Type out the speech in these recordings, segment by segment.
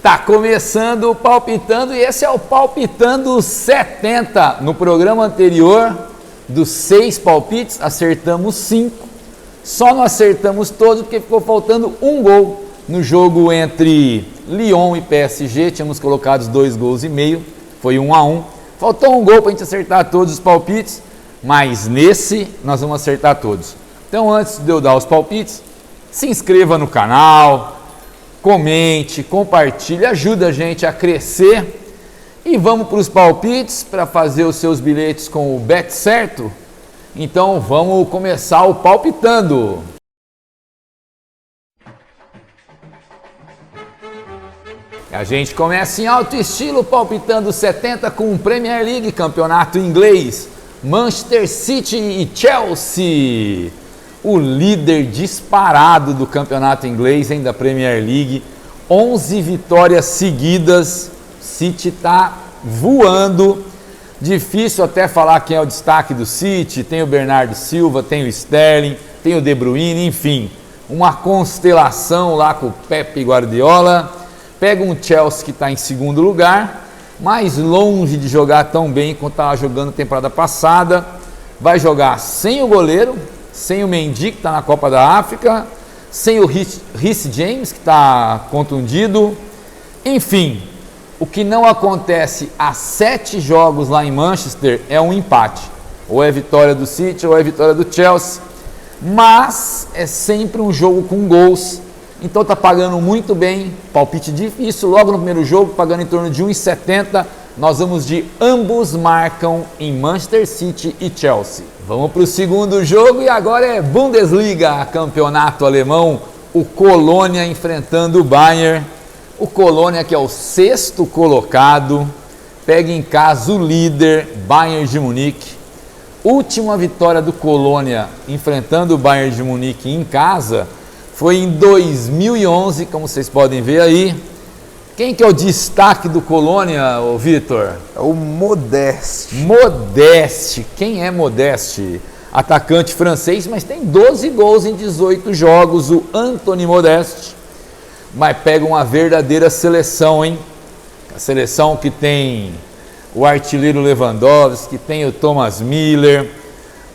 Tá começando o Palpitando e esse é o Palpitando 70. No programa anterior, dos 6 palpites, acertamos 5. Só não acertamos todos porque ficou faltando um gol no jogo entre Lyon e PSG. Tínhamos colocado os 2 gols e meio, foi 1-1. Faltou um gol para a gente acertar todos os palpites, mas nesse nós vamos acertar todos. Então, antes de eu dar os palpites, se inscreva no canal, comente, compartilhe, ajuda a gente a crescer. E vamos para os palpites para fazer os seus bilhetes com o Bet Certo. Então vamos começar o Palpitando. A gente começa em alto estilo, Palpitando 70 com Premier League, campeonato inglês, Manchester City e Chelsea. O líder disparado do campeonato inglês, da Premier League, 11 vitórias seguidas, City está voando, difícil até falar quem é o destaque do City, tem o Bernardo Silva, tem o Sterling, tem o De Bruyne, enfim, uma constelação lá com o Pep Guardiola. Pega um Chelsea que está em segundo lugar, mais longe de jogar tão bem quanto estava jogando na temporada passada, vai jogar sem o goleiro, sem o Mendy, que está na Copa da África, sem o Reece James, que está contundido. Enfim, o que não acontece há 7 jogos lá em Manchester é um empate. Ou é vitória do City ou é vitória do Chelsea. Mas é sempre um jogo com gols. Então está pagando muito bem. Palpite difícil. Logo no primeiro jogo, pagando em torno de 1,70. Nós vamos de ambos marcam em Manchester City e Chelsea. Vamos para o segundo jogo e agora é Bundesliga, campeonato alemão, o Colônia enfrentando o Bayern. O Colônia, que é o 6º colocado, pega em casa o líder Bayern de Munique. Última vitória do Colônia enfrentando o Bayern de Munique em casa foi em 2011, como vocês podem ver aí. Quem que é o destaque do Colônia, Vitor? É o Modeste. Modeste. Quem é Modeste? Atacante francês, mas tem 12 gols em 18 jogos, o Anthony Modeste. Mas pega uma verdadeira seleção, hein? A seleção que tem o artilheiro Lewandowski, que tem o Thomas Müller.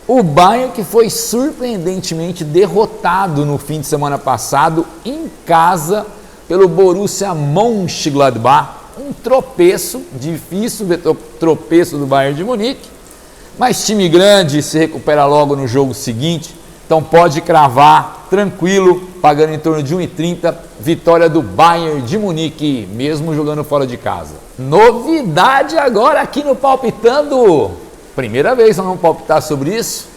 O Bayern, que foi surpreendentemente derrotado no fim de semana passado em casa pelo Borussia Mönchengladbach, um tropeço, difícil ver tropeço do Bayern de Munique, mas time grande se recupera logo no jogo seguinte, então pode cravar tranquilo, pagando em torno de 1,30, vitória do Bayern de Munique, mesmo jogando fora de casa. Novidade agora aqui no Palpitando, primeira vez nós vamos palpitar sobre isso,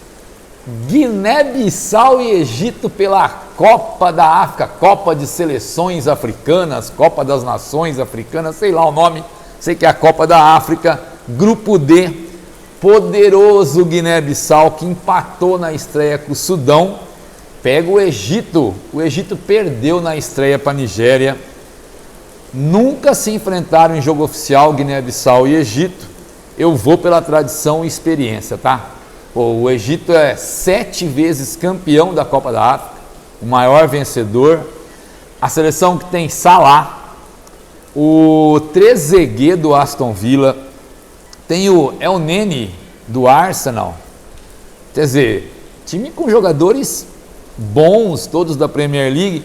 Guiné-Bissau e Egito pela Copa da África, Copa de Seleções Africanas, Copa das Nações Africanas, sei lá o nome, sei que é a Copa da África, Grupo D, poderoso Guiné-Bissau que empatou na estreia com o Sudão, pega o Egito perdeu na estreia para a Nigéria, nunca se enfrentaram em jogo oficial Guiné-Bissau e Egito, eu vou pela tradição e experiência, tá? O Egito é 7 vezes campeão da Copa da África, o maior vencedor, a seleção que tem Salah, o Trezeguet do Aston Villa, tem o El Neni do Arsenal, quer dizer, time com jogadores bons, todos da Premier League,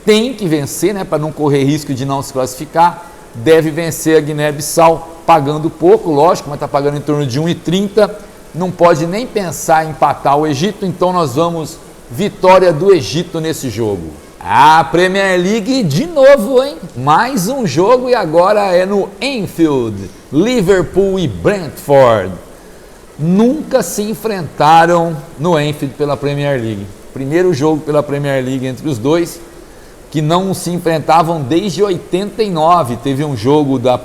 tem que vencer, né, para não correr risco de não se classificar, deve vencer a Guiné-Bissau, pagando pouco, lógico, mas está pagando em torno de 1,30, não pode nem pensar em empatar o Egito, então nós vamos vitória do Egito nesse jogo. A Premier League de novo, hein? Mais um jogo e agora é no Anfield, Liverpool e Brentford. Nunca se enfrentaram no Anfield pela Premier League. Primeiro jogo pela Premier League entre os dois, que não se enfrentavam desde 89. Teve um jogo do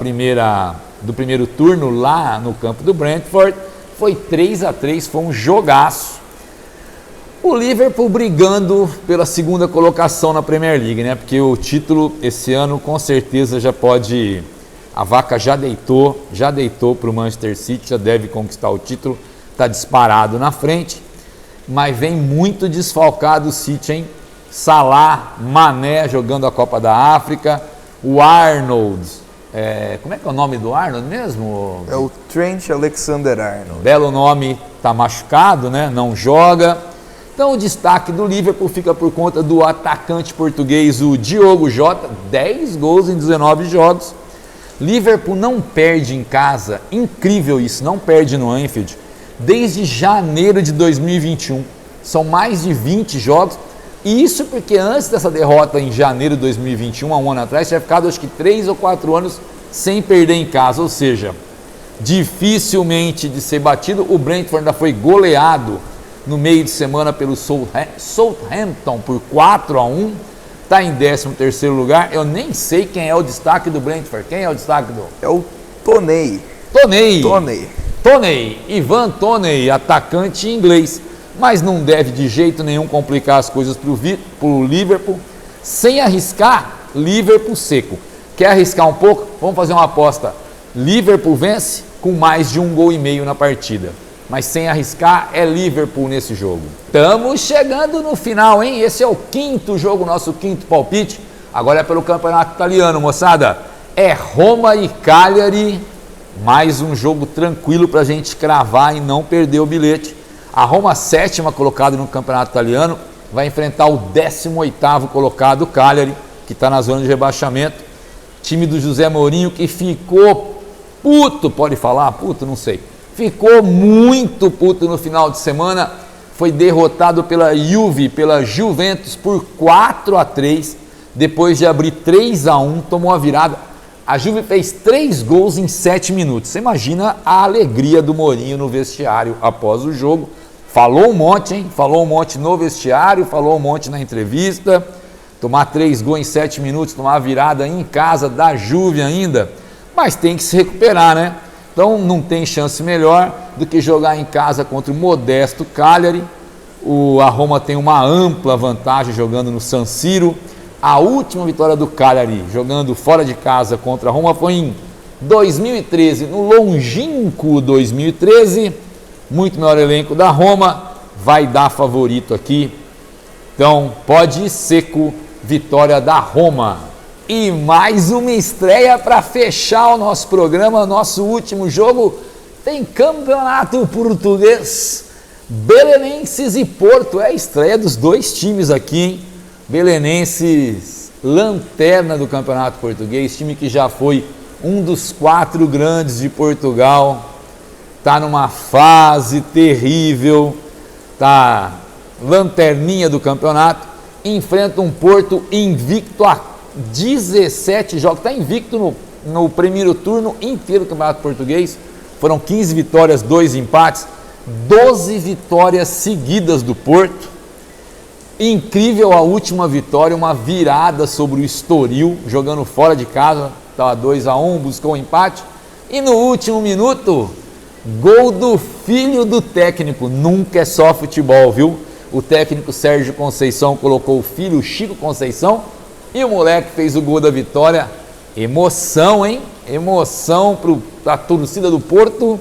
primeiro turno lá no campo do Brentford, foi 3-3, foi um jogaço. O Liverpool brigando pela segunda colocação na Premier League, né? Porque o título esse ano com certeza já pode... A vaca já deitou para o Manchester City, já deve conquistar o título, está disparado na frente, mas vem muito desfalcado o City, hein? Salah, Mané jogando a Copa da África, O Arnold, como é que é o nome do Arnold mesmo? É o Trent Alexander-Arnold. Belo nome, está machucado, né? Não joga. Então o destaque do Liverpool fica por conta do atacante português, o Diogo Jota, 10 gols em 19 jogos. Liverpool não perde em casa, incrível isso, não perde no Anfield, desde janeiro de 2021. São mais de 20 jogos, e isso porque antes dessa derrota em janeiro de 2021, há um ano atrás, tinha ficado acho que 3 ou 4 anos sem perder em casa, ou seja, dificilmente de ser batido. O Brentford ainda foi goleado no meio de semana pelo Southampton por 4-1, está em 13º lugar. Eu nem sei quem é o destaque do Brentford. Quem é o destaque do... É o Toney. Ivan Toney, atacante inglês, mas não deve de jeito nenhum complicar as coisas para o Liverpool. Sem arriscar, Liverpool seco. Quer arriscar um pouco? Vamos fazer uma aposta. Liverpool vence com mais de 1,5 gols na partida. Mas sem arriscar, é Liverpool nesse jogo. Estamos chegando no final, hein? Esse é o 5º jogo, nosso 5º palpite. Agora é pelo campeonato italiano, moçada. É Roma e Cagliari. Mais um jogo tranquilo para a gente cravar e não perder o bilhete. A Roma, 7ª colocada no campeonato italiano, vai enfrentar o 18º colocado, o Cagliari, que está na zona de rebaixamento. Time do José Mourinho, que ficou puto, pode falar? Puto, não sei. Ficou muito puto no final de semana, foi derrotado pela Juve, pela Juventus por 4-3, depois de abrir 3-1, tomou a virada. A Juve fez 3 gols em 7 minutos. Você imagina a alegria do Mourinho no vestiário após o jogo. Falou um monte, hein? Falou um monte no vestiário, falou um monte na entrevista. Tomar 3 gols em 7 minutos, tomar a virada em casa da Juve ainda, mas tem que se recuperar, né? Então não tem chance melhor do que jogar em casa contra o modesto Cagliari. A Roma tem uma ampla vantagem jogando no San Siro. A última vitória do Cagliari jogando fora de casa contra a Roma foi em 2013, no longínquo 2013. Muito melhor elenco da Roma, vai dar favorito aqui. Então pode ir seco, vitória da Roma. E mais uma estreia para fechar o nosso programa, nosso último jogo. Tem campeonato português, Belenenses e Porto. É a estreia dos dois times aqui, hein? Belenenses, lanterna do campeonato português, time que já foi um dos 4 grandes de Portugal. Está numa fase terrível, está lanterninha do campeonato. Enfrenta um Porto invicto a 17 jogos, está invicto no primeiro turno inteiro do Campeonato Português. Foram 15 vitórias, 2 empates, 12 vitórias seguidas do Porto. Incrível a última vitória, uma virada sobre o Estoril, jogando fora de casa, estava 2-1, buscou um empate. E no último minuto, gol do filho do técnico. Nunca é só futebol, viu? O técnico Sérgio Conceição colocou o filho Chico Conceição e o moleque fez o gol da vitória. Emoção, hein? Emoção para a torcida do Porto.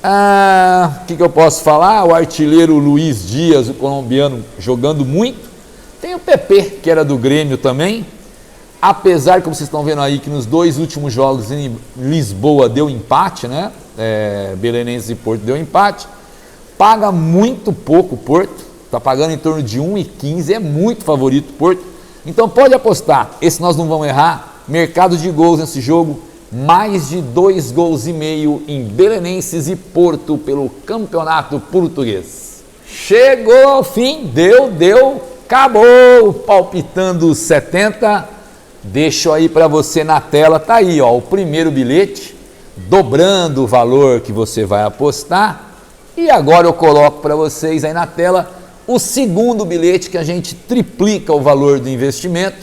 O que eu posso falar? O artilheiro Luiz Dias, o colombiano, jogando muito. Tem o PP, que era do Grêmio também. Apesar, como vocês estão vendo aí, que nos 2 últimos jogos em Lisboa deu empate, né? Belenenses e Porto deu empate. Paga muito pouco o Porto. Está pagando em torno de 1,15, é muito favorito o Porto. Então pode apostar, esse nós não vamos errar. Mercado de gols nesse jogo, mais de 2,5 gols em Belenenses e Porto pelo campeonato português. Chegou ao fim, deu, acabou, palpitando 70. Deixo aí para você na tela, tá aí, ó, o primeiro bilhete, dobrando o valor que você vai apostar. E agora eu coloco para vocês aí na tela o segundo bilhete, que a gente triplica o valor do investimento.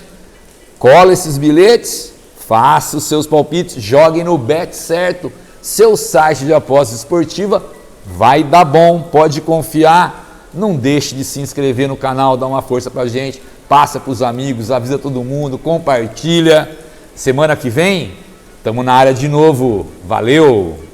Cola esses bilhetes, faça os seus palpites, joguem no Bet Certo, seu site de aposta esportiva. Vai dar bom, pode confiar. Não deixe de se inscrever no canal, dá uma força pra gente, passa pros amigos, avisa todo mundo, compartilha. Semana que vem, estamos na área de novo. Valeu!